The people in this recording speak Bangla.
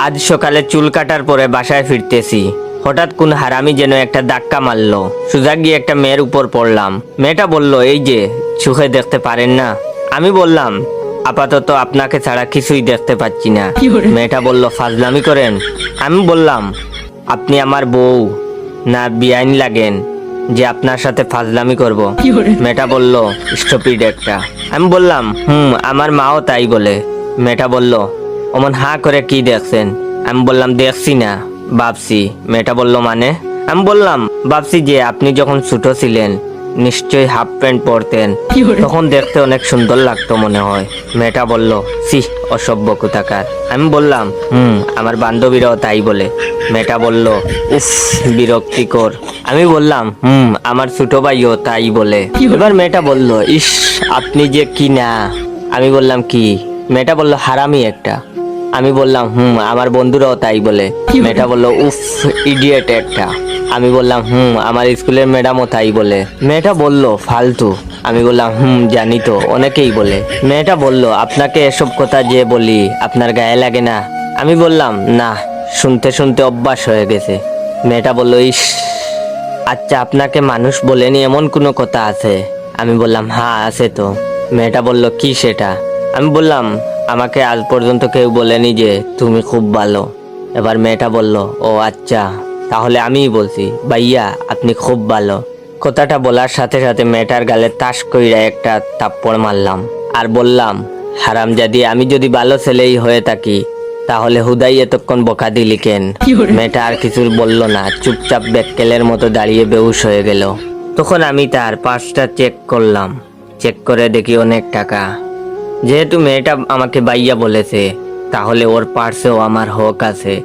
আজ সকালে চুল কাটার পরে বাসায় ফিরতেছি, হঠাৎ কোন হারামি যেন একটা ধাক্কা মারলো। সোজা গিয়ে একটা মেয়ের উপর পড়লাম। মেয়েটা বলল, এই যে চোখে দেখতে পারেন না? আমি বললাম, আপাতত আপনাকে ছাড়া কিছুই দেখতে পাচ্ছি না। মেয়েটা বলল, ফাজলামি করেন? আমি বললাম, আপনি আমার বউ না বেআইন লাগেন যে আপনার সাথে ফাজলামি করব? মেয়েটা বলল, স্টুপিড একটা। আমি বললাম, আমার মাও তাই বলে। মেয়েটা বলল, অমন হাঁ করে কি দেখছেন? আমি বললাম, দেখছি না, ভাবছি। মেয়েটা বলল, মানে? আমি বললাম, ভাবছি যে আপনি যখন ছোট ছিলেন নিশ্চয়ই হাফ প্যান্ট পরতেন, তখন দেখতে অনেক সুন্দর লাগতো মনে হয়। মেয়েটা বলল, সি, অসভ্য কোথাকার। আমি বললাম, আমার বান্ধবীরাও তাই বলে। মেয়েটা বলল, উফ, বিরক্তিকর। আমি বললাম, আমার ছোট ভাইও তাই বলে। এবার মেয়েটা বলল, ইস, আপনি যে কি না। আমি বললাম, কি? মেয়েটা বলল, হারামি একটা। আমি বললাম, আমার বন্ধুরাও তাই বলে। মেয়েটা বলল, উফ, ইডিয়েট একটা। আমি বললাম, আমার স্কুলের ম্যাডামও তাই বলে। মেয়েটা বলল, ফালতু। আমি বললাম, জানি তো, অনেকেই বলে। মেয়েটা বলল, আপনাকে এসব কথা যে বলি আপনার গায়ে লাগে না? আমি বললাম, না, শুনতে শুনতে অভ্যাস হয়ে গেছে। মেয়েটা বলল, ইস, আচ্ছা, আপনাকে মানুষ বলেনি এমন কোনো কথা আছে? আমি বললাম, হ্যাঁ, আছে তো। মেয়েটা বলল, কি সেটা? আমি বললাম, আমাকে আজ পর্যন্ত কেউ বলেনি যে তুমি খুব ভালো। এবার মেয়েটা বলল, ও আচ্ছা, তাহলে আমিই বলছি, ভাইয়া আপনি খুব ভালো। কথাটা বলার সাথে সাথে মেয়েটার গালে তাস কইরা একটা থাপ্পড় মারলাম আর বললাম, হারামজাদি, আমি যদি ভালো ছেলেই হয়ে থাকি তাহলে হুদাই এতক্ষণ বকা দিলি কেন? মেয়েটা আর কিছু বলল না, চুপচাপ বেক্কেলের মতো দাঁড়িয়ে বেহুশ হয়ে গেল। তখন আমি তার পার্সটা চেক করলাম। চেক করে দেখি অনেক টাকা। যেহেতু মেয়েটা আমাকে বাইয়া বলেছে, তাহলে ওর পার্সেও আমার হক আছে।